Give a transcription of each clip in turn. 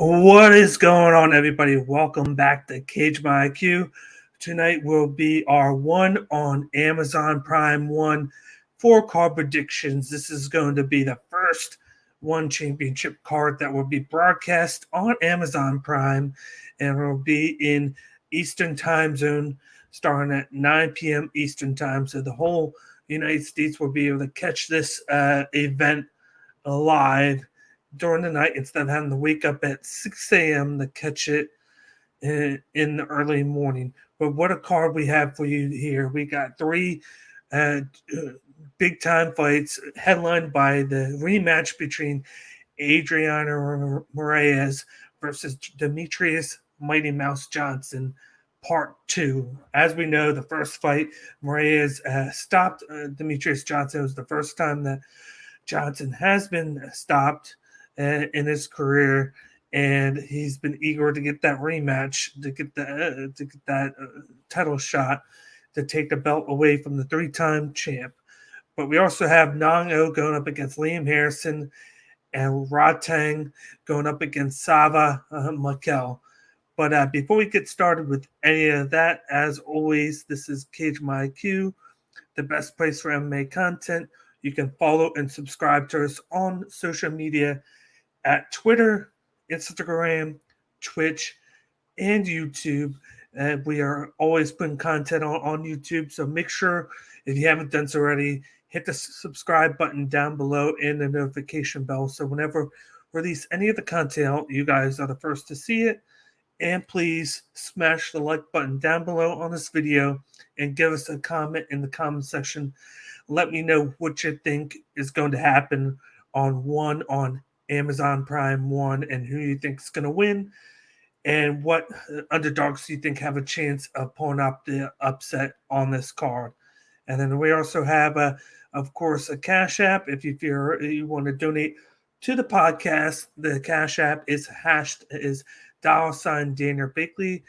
What is going on, everybody? Welcome back to Cage My IQ. Tonight will be our one on Amazon Prime one four card predictions. This is going to be the first one championship card that will be broadcast on Amazon Prime, and it will be in Eastern Time Zone, starting at 9 p.m. Eastern Time. So the whole United States will be able to catch this event live during the night instead of having to wake up at 6 a.m. to catch it in the early morning. But what a card we have for you here. We got three uh, big time fights headlined by the rematch between Adriano Moraes versus Demetrious Mighty Mouse Johnson. Part two. As we know, the first fight, Moraes stopped Demetrious Johnson. It was the first time that Johnson has been stopped in his career, and he's been eager to get that rematch, to get that title shot, to take the belt away from the three-time champ. But we also have Nong-O going up against Liam Harrison, and Rodtang going up against Zavas Michael. But before we get started with any of that, as always, this is Cage My IQ, the best place for MMA content. You can follow and subscribe to us on social media at Twitter, Instagram, Twitch, and YouTube. We are always putting content on YouTube, so make sure, if you haven't done so already, hit the subscribe button down below and the notification bell, so whenever we release any of the content, you guys are the first to see it. And please smash the like button down below on this video and give us a comment in the comment section. Let me know what you think is going to happen on Amazon Prime 1 and who you think is going to win and what underdogs you think have a chance of pulling up the upset on this card. And then we also have, of course, a Cash App. If you want to donate to the podcast, the Cash App is $DanielBakley.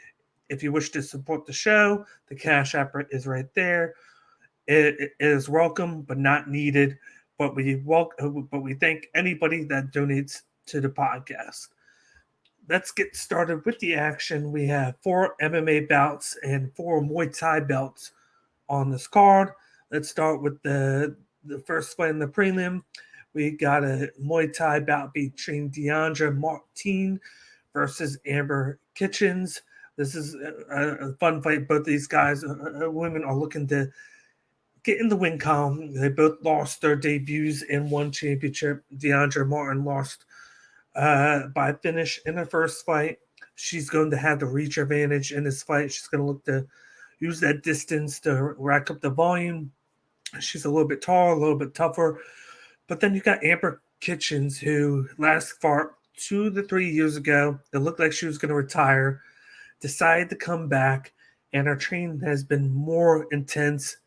If you wish to support the show, the Cash App is right there. It is welcome but not needed. But we thank anybody that donates to the podcast. Let's get started with the action. We have 4 MMA bouts and 4 Muay Thai belts on this card. Let's start with the first fight in the prelim. We got a Muay Thai bout between Deandra Martin versus Amber Kitchens. This is a fun fight. Both these guys, women, are looking to get in the win column. They both lost their debuts in one championship. Deandra Martin lost by finish in her first fight. She's going to have the reach advantage in this fight. She's going to look to use that distance to rack up the volume. She's a little bit taller, a little bit tougher. But then you got Amber Kitchens, who last fought 2 to 3 years ago. It looked like she was going to retire, decided to come back, and her training has been more intense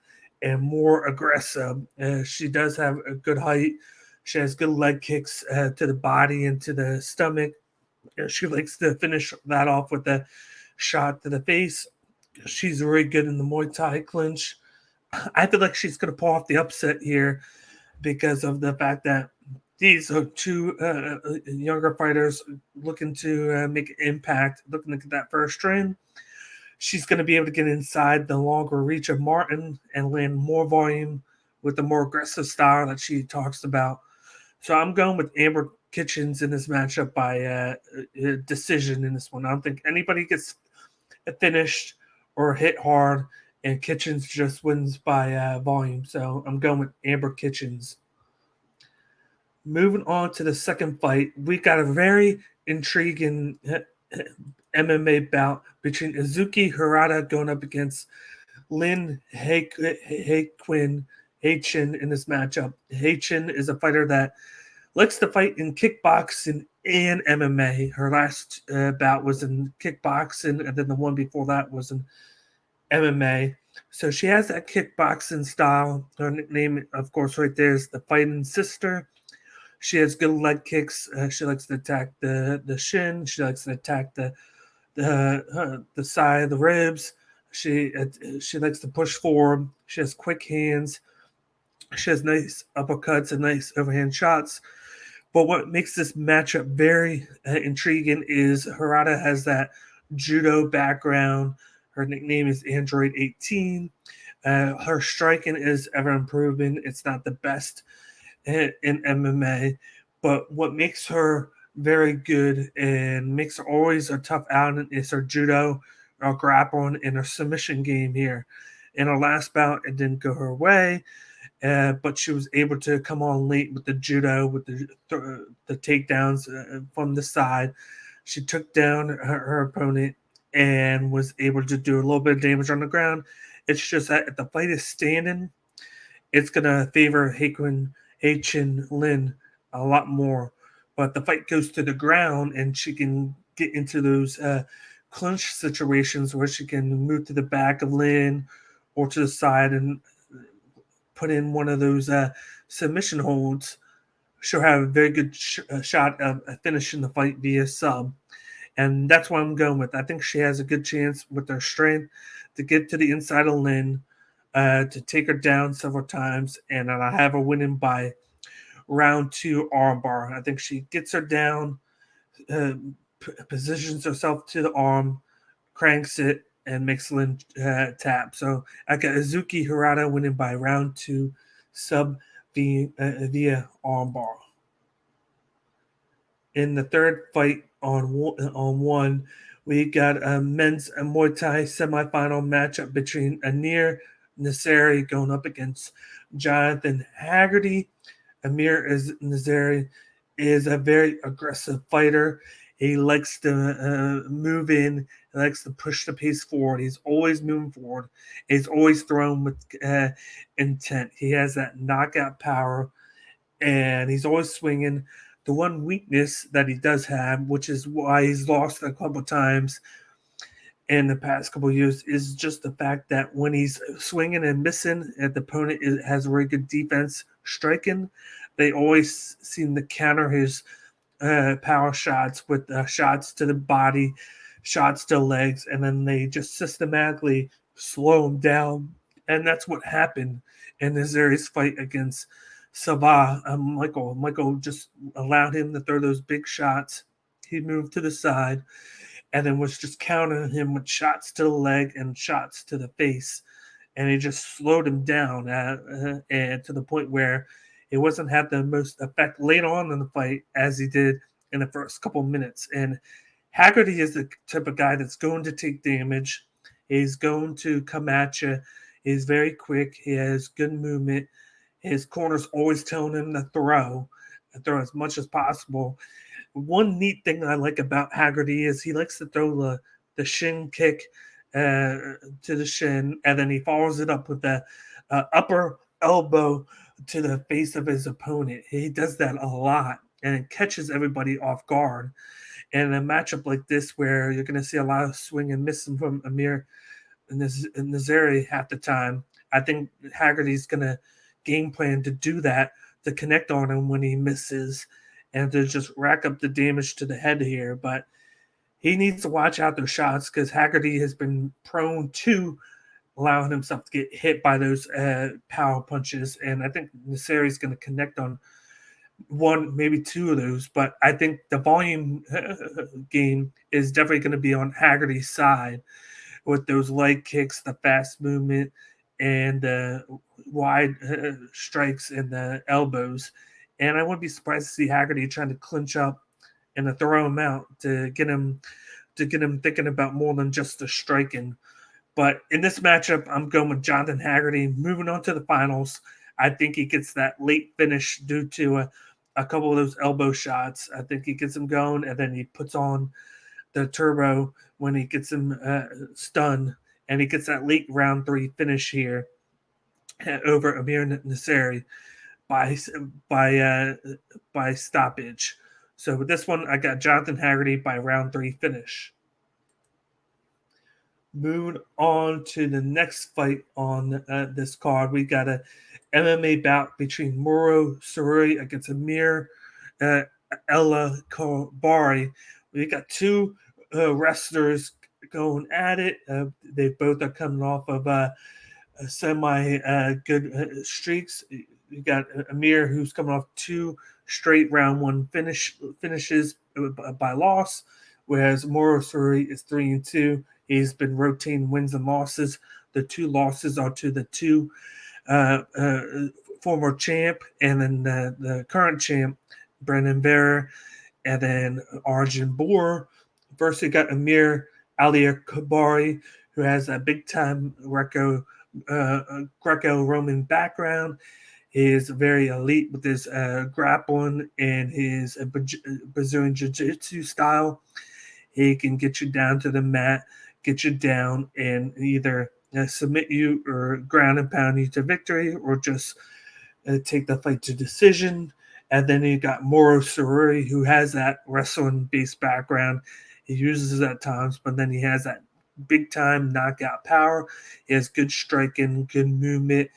and more aggressive. She does have a good height. She has good leg kicks to the body and to the stomach. She likes to finish that off with a shot to the face. She's very good in the Muay Thai clinch. I feel like she's going to pull off the upset here because of the fact that these are 2 younger fighters looking to make an impact, looking to get that first string. She's going to be able to get inside the longer reach of Martin and land more volume with the more aggressive style that she talks about. So I'm going with Amber Kitchens in this matchup by decision in this one. I don't think anybody gets finished or hit hard, and Kitchens just wins by volume. So I'm going with Amber Kitchens. Moving on to the second fight, we got a very intriguing MMA bout between Izuki Harada going up against Lin Haechin in this matchup. Haechin is a fighter that likes to fight in kickboxing and MMA. Her last bout was in kickboxing, and then the one before that was in MMA. So she has that kickboxing style. Her nickname, of course, right there is the Fighting Sister. She has good leg kicks. She likes to attack the shin. She likes to attack the side of the ribs. She likes to push forward. She has quick hands. She has nice uppercuts and nice overhand shots. But what makes this matchup very intriguing is Harada has that judo background. Her nickname is Android 18. Her striking is ever improving. It's not the best in MMA, but what makes her very good and makes her always a tough out is her judo, her grappling, and her submission game here. In her last bout, it didn't go her way, but she was able to come on late with the judo, with the takedowns from the side. She took down her opponent and was able to do a little bit of damage on the ground. It's just that if the fight is standing, it's going to favor Haechin Lin a lot more. But the fight goes to the ground and she can get into those clinch situations where she can move to the back of Lin or to the side and put in one of those submission holds. She'll have a very good shot of finishing the fight via sub. And that's what I'm going with. I think she has a good chance with her strength to get to the inside of Lin, to take her down several times, and I have her winning by round 2 armbar. I think she gets her down, positions herself to the arm, cranks it, and makes Lin tap. So I got Azuki Harada winning by round 2 sub via armbar. In the third fight on one, we got a men's Muay Thai semifinal matchup between Amir Nasseri going up against Jonathan Hagarty. Amir Nasseri is a very aggressive fighter. He likes to move in. He likes to push the pace forward. He's always moving forward. He's always throwing with intent. He has that knockout power, and he's always swinging. The one weakness that he does have, which is why he's lost a couple times in the past couple of years, is just the fact that when he's swinging and missing, and the opponent has very good defense striking, they always seem to counter his power shots with shots to the body, shots to legs, and then they just systematically slow him down. And that's what happened in Nasseri's fight against Zavas Michael. Michael just allowed him to throw those big shots. He moved to the side and then was just countering him with shots to the leg and shots to the face. And he just slowed him down and to the point where it wasn't have the most effect later on in the fight as he did in the first couple minutes. And Hagarty is the type of guy that's going to take damage. He's going to come at you. He's very quick. He has good movement. His corner's always telling him to throw as much as possible. One neat thing I like about Hagarty is he likes to throw the shin kick to the shin, and then he follows it up with the upper elbow to the face of his opponent. He does that a lot, and it catches everybody off guard. And in a matchup like this, where you're going to see a lot of swing and missing from Amir and Nasseri half the time, I think Hagarty's going to game plan to do that, to connect on him when he misses, and to just rack up the damage to the head here. But he needs to watch out those shots because Hagarty has been prone to allowing himself to get hit by those power punches. And I think Nasseri's going to connect on one, maybe two of those. But I think the volume game is definitely going to be on Hagarty's side with those leg kicks, the fast movement, and the wide strikes and the elbows. And I wouldn't be surprised to see Hagarty trying to clinch up and to throw him out to get him thinking about more than just the striking. But in this matchup, I'm going with Jonathan Hagarty. Moving on to the finals, I think he gets that late finish due to a couple of those elbow shots. I think he gets him going, and then he puts on the turbo when he gets him stunned, and he gets that late round 3 finish here over Amir Nasseri by stoppage. So with this one, I got Jonathan Hagarty by round 3 finish. Moving on to the next fight on this card, we got a MMA bout between Moro Sururi against Amir Ella Kobari. We got two wrestlers going at it. They both are coming off of semi good streaks. You got Amir, who's coming off 2 straight round one finishes by loss, whereas Moro Soares is 3-2. He's been rotating wins and losses. The 2 losses are to the 2 uh, uh, former champ, and then the current champ, Brendan Vera, and then Arjun Boer. First, you got Amir Kabari, who has a big time Greco-Roman background. He is very elite with his grappling and his Brazilian Jiu-Jitsu style. He can get you down to the mat, get you down, and either submit you or ground and pound you to victory, or just take the fight to decision. And then you got Moro Soares, who has that wrestling-based background. He uses it at times, but then he has that big-time knockout power. He has good striking, good movement,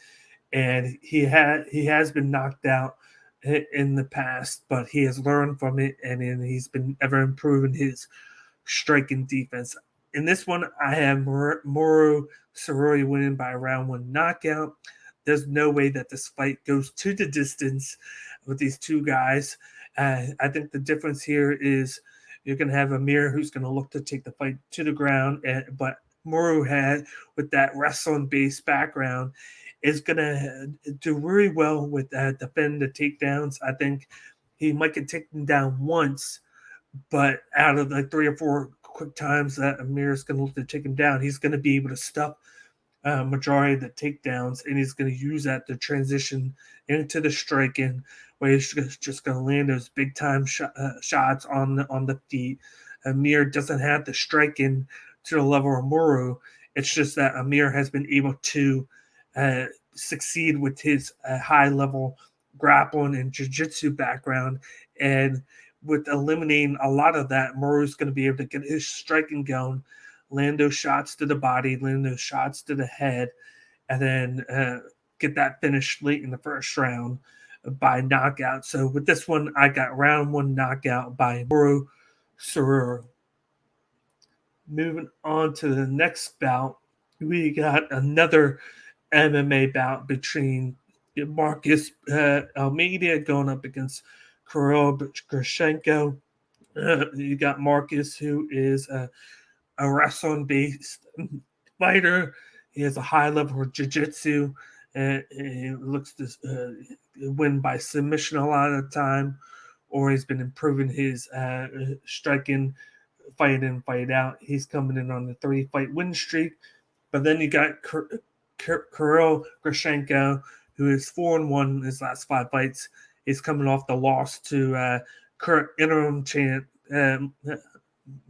and he has been knocked out in the past, but he has learned from it, and he's been ever improving his striking defense. In this one, I have Moro Soares winning by a round one knockout. There's no way that this fight goes to the distance with these two guys. I think the difference here is you're going to have Amir, who's going to look to take the fight to the ground, but Moro had, with that wrestling-based background, is going to do really well with defending the takedowns. I think he might get taken down once, but out of like 3 or 4 quick times that Amir is going to look to take him down, he's going to be able to stuff majority of the takedowns, and he's going to use that to transition into the striking, where he's just going to land those big time shots on the feet. Amir doesn't have the striking to the level of Moro. It's just that Amir has been able to succeed with his high level grappling and jiu-jitsu background, and with eliminating a lot of that, Moro's going to be able to get his striking going, land those shots to the body, land those shots to the head, and then get that finish late in the first round by knockout. So with this one, I got round one knockout by Moro Soares. Moving on to the next bout, we got another MMA bout between Marcus Almeida going up against Kirill Krashenko. You got Marcus, who is a wrestling-based fighter. He has a high level of jiu-jitsu, and he looks to win by submission a lot of the time, or he's been improving his striking, fight in, fight out. He's coming in on the 3-fight win streak. But then you got Kirill Krashenko, who is 4-1 in his last 5 fights. He's coming off the loss to current interim champ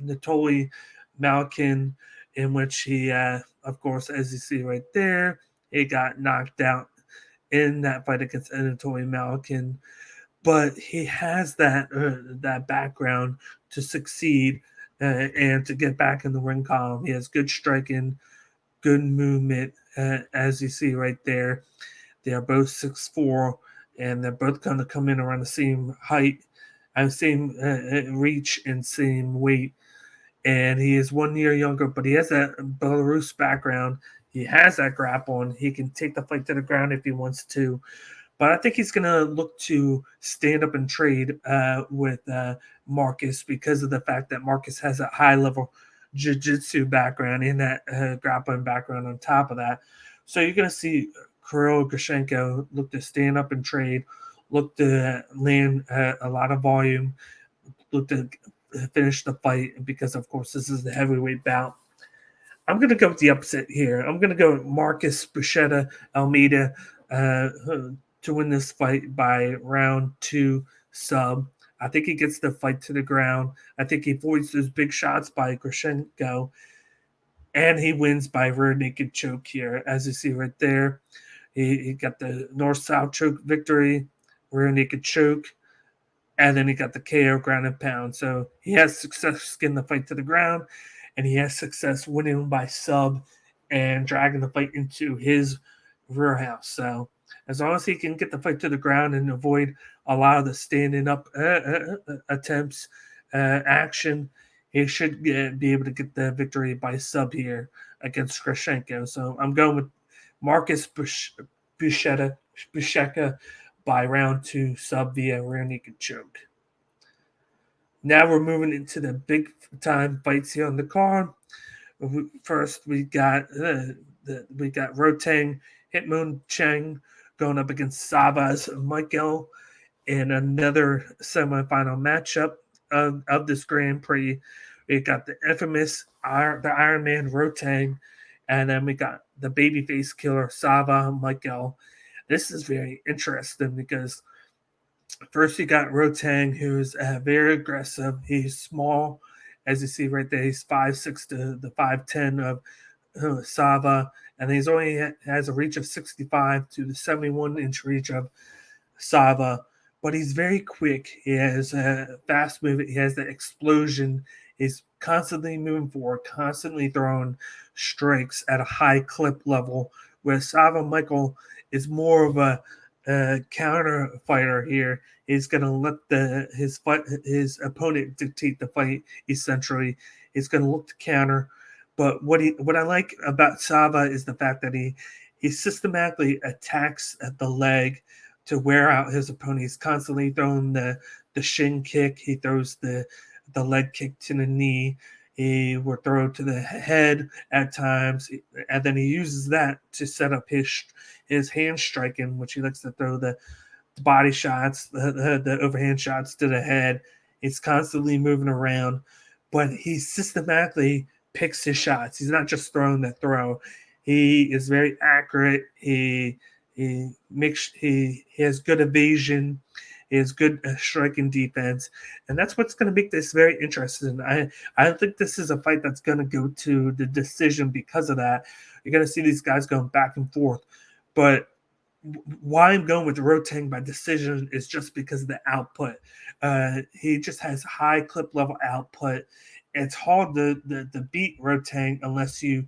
Natoli Malkin, in which he, of course, as you see right there, he got knocked out in that fight against Anatoly Malkin. But he has that background to succeed and to get back in the ring column. He has good striking, good movement, as you see right there. They are both 6'4", and they're both going to come in around the same height, same reach, and same weight. And he is 1 year younger, but he has that Belarus background. He has that grappling. He can take the fight to the ground if he wants to. But I think he's going to look to stand up and trade with Marcus, because of the fact that Marcus has a high-level jiu-jitsu background and that grappling background on top of that. So you're going to see Kirill Krashenko look to stand up and trade, look to land a lot of volume, look to finish the fight, because, of course, this is the heavyweight bout. I'm going to go with the upset here. I'm going to go with Marcus Bruschetta Almeida to win this fight by round 2 sub. I think he gets the fight to the ground. I think he avoids those big shots by Krashenko, and he wins by rear naked choke here. As you see right there, he got the north-south choke victory, rear naked choke, and then he got the KO ground and pound. So he has success getting the fight to the ground, and he has success winning by sub and dragging the fight into his rear house. So as long as he can get the fight to the ground and avoid a lot of the standing up attempts, action, he should be able to get the victory by sub here against Krashenko. So I'm going with Marcus Bruschetta by round 2 sub via rear naked choke. Now we're moving into the big time fights here on the card. First, we got Rodtang Hitmoon Cheng going up against Zavas Michael in another semifinal matchup of this Grand Prix. We got the infamous the Iron Man Rodtang, and then we got the babyface killer Sava Michael. This is very interesting because first you got Rodtang, who's very aggressive. He's small, as you see right there. He's 5'6" to the 5'10" of Sava, and he's only has a reach of 65 to the 71-inch reach of Sava. But he's very quick. He has a fast movement. He has the explosion. He's constantly moving forward, constantly throwing strikes at a high clip level. Where Sava Michael is more of a counter fighter here. He's going to let his opponent dictate the fight. Essentially, he's going to look to counter. But what I like about Sava is the fact that he systematically attacks at the leg to wear out his opponent. He's constantly throwing the shin kick. He throws the leg kick to the knee. He will throw to the head at times, and then he uses that to set up his hand striking, which he likes to throw the body shots, the overhand shots to the head. He's constantly moving around, but he systematically picks his shots. He's not just throwing the throw. He is very accurate. He has good evasion. He has good striking defense, and that's what's going to make this very interesting. I think this is a fight that's going to go to the decision because of that. You're going to see these guys going back and forth, but why I'm going with Rodtang by decision is just because of the output. He just has high clip level output. It's hard to beat Rodtang unless you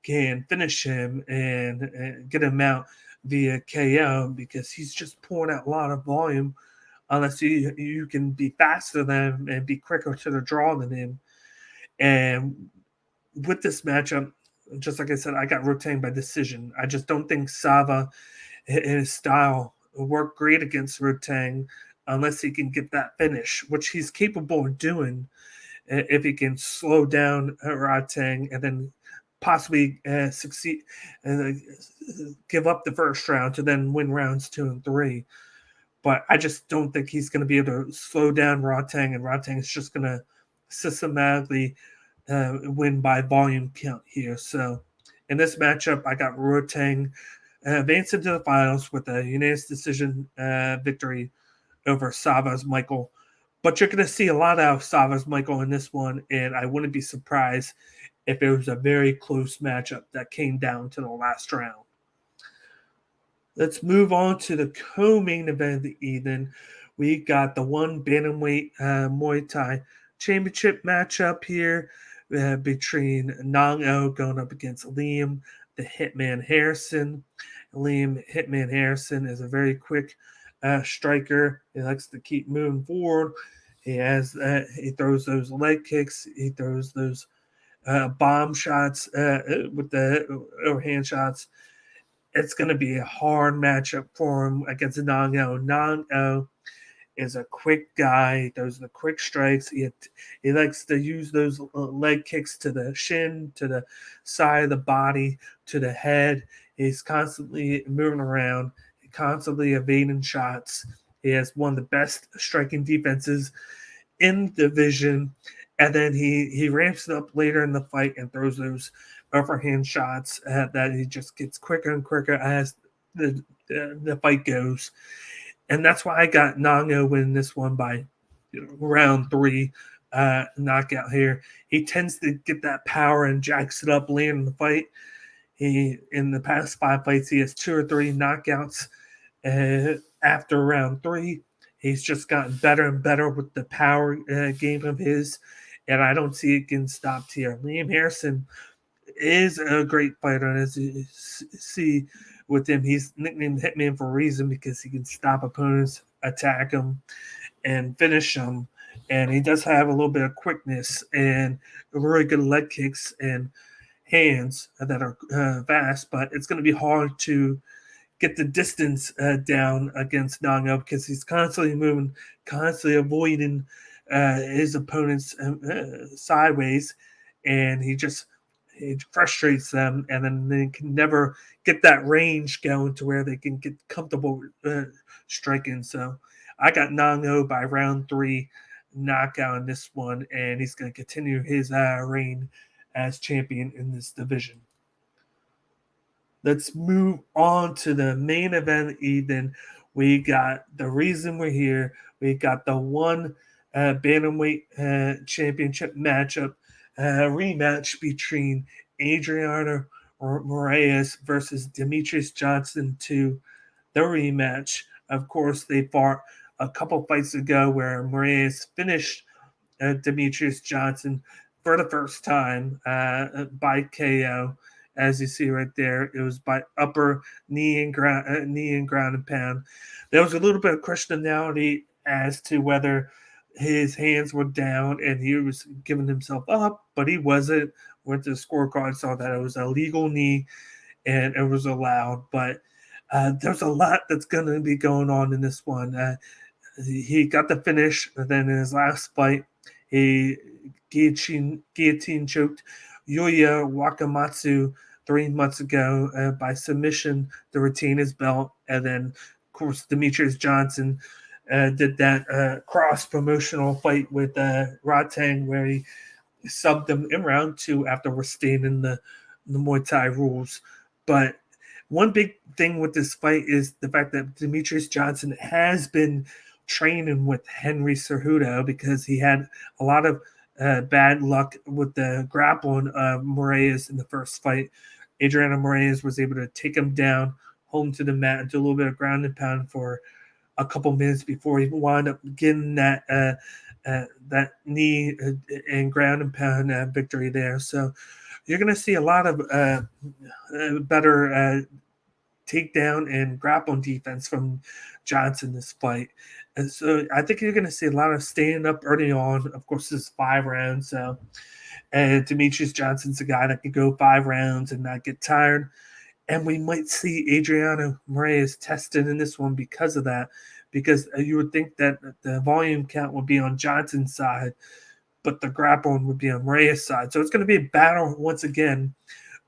can finish him and get him out via KO because he's just pouring out a lot of volume unless you can be faster than him and be quicker to the draw than him. And with this matchup, just like I said, I got Rodtang by decision. I just don't think Sava, his style, will work great against Rodtang unless he can get that finish, which he's capable of doing if he can slow down Rodtang and then possibly succeed and give up the first round to then win rounds 2 and 3. But I just don't think he's going to be able to slow down Rodtang, and Rodtang is just going to systematically win by volume count here. So in this matchup, I got Rodtang advancing to the finals with a unanimous decision victory over Zavas Michael. But you're going to see a lot out of Zavas Michael in this one, and I wouldn't be surprised if it was a very close matchup that came down to the last round. Let's move on to the co-main event of the evening. We got the one bantamweight Muay Thai championship matchup here between Nong-O going up against Liam the Hitman Harrison. Liam Hitman Harrison is a very quick striker. He likes to keep moving forward. He throws those leg kicks. He throws those bomb shots with the overhand shots. It's going to be a hard matchup for him against Nong-O. Nong-O is a quick guy. He throws the quick strikes. He likes to use those leg kicks to the shin, to the side of the body, to the head. He's constantly moving around, constantly evading shots. He has one of the best striking defenses in the division. And then he ramps it up later in the fight and throws those overhand shots that he just gets quicker and quicker as the fight goes. And that's why I got Nong-O winning this one by round 3 knockout here. He tends to get that power and jacks it up later in the fight. In the past 5 fights, he has 2 or 3 knockouts after round 3. He's just gotten better and better with the power game of his, and I don't see it getting stopped here. Liam Harrison is a great fighter, and as you see with him, he's nicknamed Hitman for a reason because he can stop opponents, attack them, and finish them. And he does have a little bit of quickness and really good leg kicks and hands that are fast, but it's going to be hard to get the distance down against Nong-O because he's constantly moving, constantly avoiding his opponents sideways, and it frustrates them, and then they can never get that range going to where they can get comfortable striking. So I got Nong-O by round 3 knockout in this one, and he's going to continue his reign as champion in this division. Let's move on to the main event evening. We got the reason we're here. We got the one bantamweight championship matchup, rematch between Adriano Moraes versus Demetrious Johnson to the rematch. Of course, they fought a couple fights ago where Moraes finished Demetrious Johnson for the first time by KO. As you see right there, it was by upper knee and ground and pound. There was a little bit of questionality as to whether his hands were down and he was giving himself up, but he wasn't. Went to the scorecard, saw that it was a legal knee and it was allowed. But there's a lot that's going to be going on in this one. He got the finish, and then in his last fight, he guillotine choked Yuya Wakamatsu 3 months ago by submission to retain his belt. And then, of course, Demetrious Johnson did that cross promotional fight with Rodtang where he subbed him in round 2 after restating the Muay Thai rules. But one big thing with this fight is the fact that Demetrious Johnson has been training with Henry Cejudo because he had a lot of bad luck with the grappling of Moraes in the first fight. Adriano Moraes was able to take him down home to the mat and do a little bit of ground and pound for a couple minutes before he wound up getting that knee and ground and pound victory there. So you're going to see a lot of better takedown and grappling defense from Johnson this fight. And so I think you're going to see a lot of standing up early on. Of course, this is 5 rounds. So Demetrious Johnson's a guy that can go 5 rounds and not get tired. And we might see Adriano Moraes tested in this one because of that. Because you would think that the volume count would be on Johnson's side, but the grappling would be on Moraes' side. So it's going to be a battle once again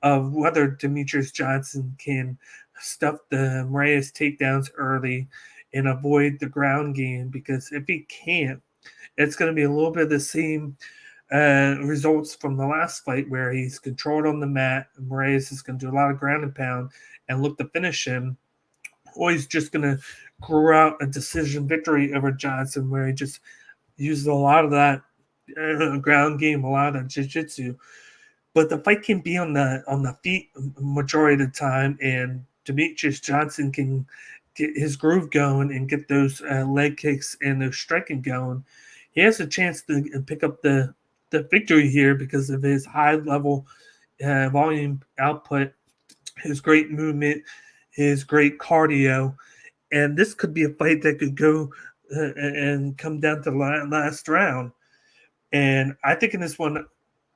of whether Demetrious Johnson can stuff the Moraes takedowns early and avoid the ground game, because if he can't, it's going to be a little bit of the same results from the last fight where he's controlled on the mat. Moraes is going to do a lot of ground and pound and look to finish him, or he's just going to grow out a decision victory over Johnson where he just uses a lot of that ground game, a lot of jiu-jitsu. But the fight can be on the feet majority of the time, and Demetrious Johnson can get his groove going and get those leg kicks and those striking going. He has a chance to pick up the victory here because of his high level volume output, his great movement, his great cardio. And this could be a fight that could go and come down to the last round. And I think in this one,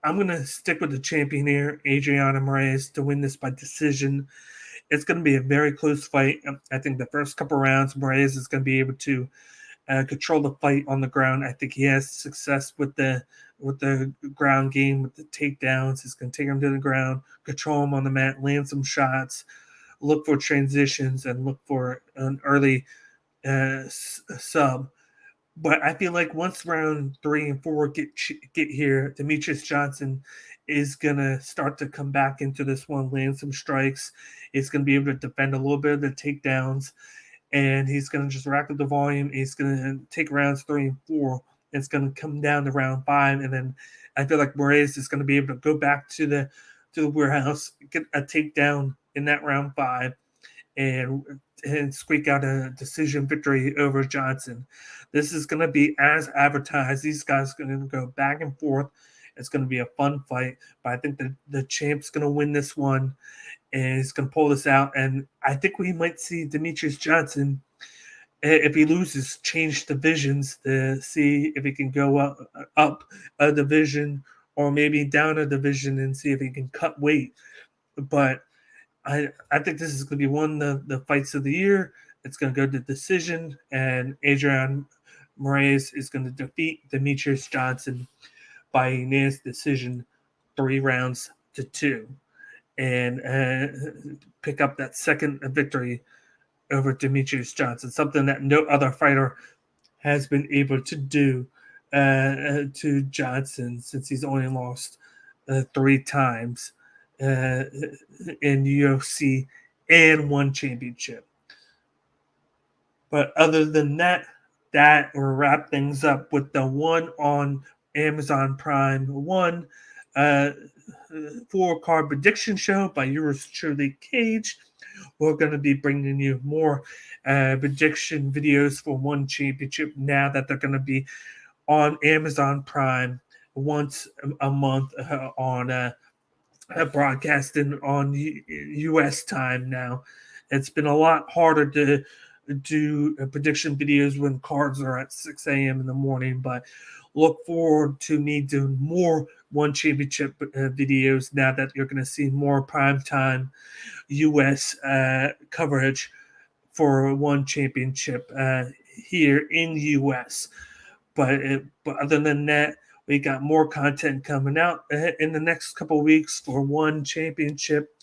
I'm going to stick with the champion here, Adriano Moraes, to win this by decision. It's going to be a very close fight. I think the first couple rounds, Moraes is going to be able to control the fight on the ground. I think he has success with the ground game, with the takedowns. He's going to take him to the ground, control him on the mat, land some shots, look for transitions, and look for an early sub. But I feel like once round 3 and 4 get here, Demetrious Johnson is gonna start to come back into this one, land some strikes. He's gonna be able to defend a little bit of the takedowns, and he's gonna just rack up the volume. He's gonna take rounds 3 and 4. It's gonna come down to round 5, and then I feel like Moraes is gonna be able to go back to the warehouse, get a takedown in that round 5, and squeak out a decision victory over Johnson. This is going to be as advertised. These guys are going to go back and forth. It's going to be a fun fight, but I think the champ's going to win this one, and he's going to pull this out. And I think we might see Demetrious Johnson, if he loses, change divisions to see if he can go up a division or maybe down a division and see if he can cut weight. But I think this is going to be one of the fights of the year. It's going to go to decision, and Adriano Moraes is going to defeat Demetrious Johnson by unanimous decision, 3-2, and pick up that second victory over Demetrious Johnson, something that no other fighter has been able to do to Johnson since he's only lost 3 times in UFC and 1 championship. But other than that, that will wrap things up with the one on Amazon Prime 1 uh, 4-card prediction show by yours truly, Cage. We're going to be bringing you more prediction videos for 1 championship now that they're going to be on Amazon Prime once a month on broadcasting on U.S. time now. It's been a lot harder to do prediction videos when cards are at 6 a.m. in the morning, but look forward to me doing more 1 championship videos now that you're going to see more primetime U.S. Coverage for 1 championship here in the U.S. But other than that, we got more content coming out in the next couple of weeks for 1 championship,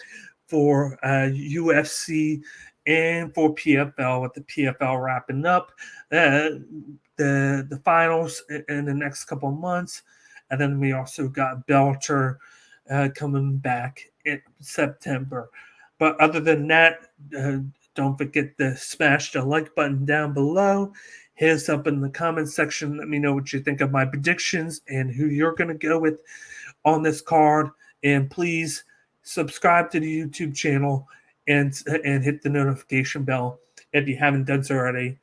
for UFC, and for PFL, with the PFL wrapping up the finals in the next couple of months. And then we also got Bellator coming back in September. But other than that, don't forget to smash the like button down below. Hit us up in the comments section. Let me know what you think of my predictions and who you're going to go with on this card. And please subscribe to the YouTube channel and hit the notification bell if you haven't done so already.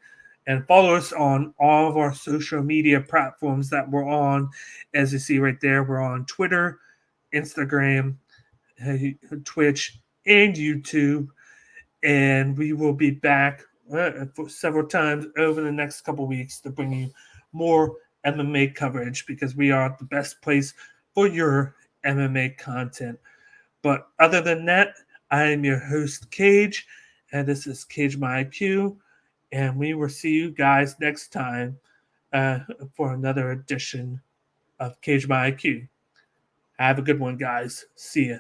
And follow us on all of our social media platforms that we're on. As you see right there, we're on Twitter, Instagram, Twitch, and YouTube. And we will be back for several times over the next couple weeks to bring you more MMA coverage, because we are the best place for your MMA content. But other than that, I am your host, Cage, and this is Cage My IQ, and we will see you guys next time for another edition of Cage My IQ. Have a good one, guys. See ya.